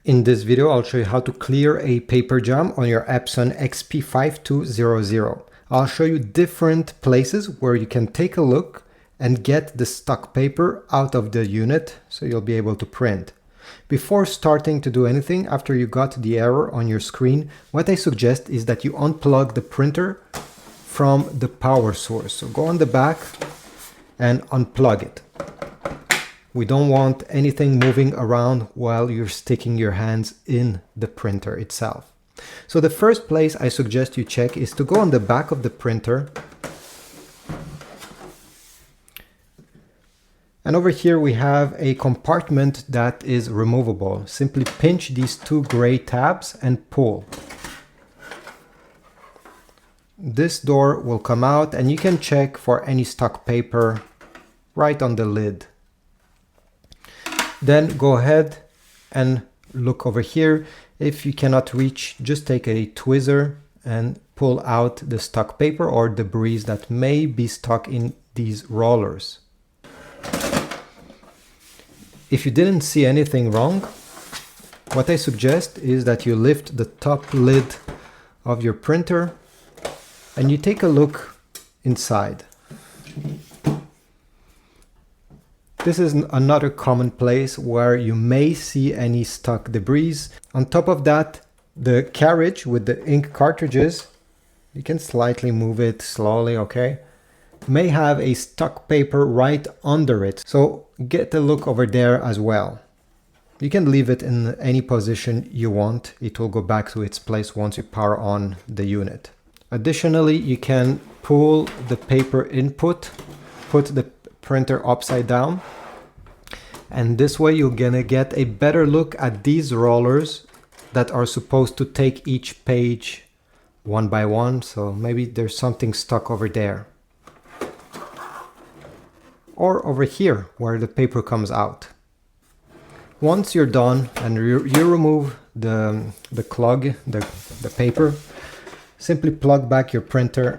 In this video, I'll show you how to clear a paper jam on your Epson XP-5200. I'll show you different places where you can take a look and get the stuck paper out of the unit so you'll be able to print. Before starting to do anything, after you got the error on your screen, what I suggest is that you unplug the printer from the power source. So go on the back and unplug it. We don't want anything moving around while you're sticking your hands in the printer itself. So the first place I suggest you check is to go on the back of the printer. And over here we have a compartment that is removable. Simply pinch these two gray tabs and pull. This door will come out and you can check for any stuck paper right on the lid. Then go ahead and look over here. If you cannot reach, just take a tweezer and pull out the stuck paper or debris that may be stuck in these rollers. If you didn't see anything wrong, what I suggest is that you lift the top lid of your printer and you take a look inside. This is another common place where you may see any stuck debris. On top of that, the carriage with the ink cartridges, you can slightly move it slowly, okay, may have a stuck paper right under it. So get a look over there as well. You can leave it in any position you want. It will go back to its place once you power on the unit. Additionally, you can pull the paper input, put the printer upside down, and this way you're gonna get a better look at these rollers that are supposed to take each page one by one. So maybe there's something stuck over there or over here where the paper comes out. Once you're done and you remove the plug, the paper, simply plug back your printer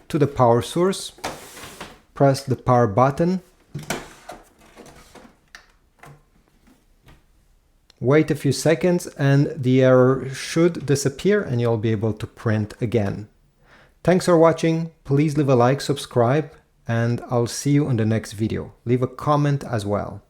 to the power source. Press the power button. Wait a few seconds and the error should disappear and you'll be able to print again. Thanks for watching. Please leave a like, subscribe, and I'll see you in the next video. Leave a comment as well.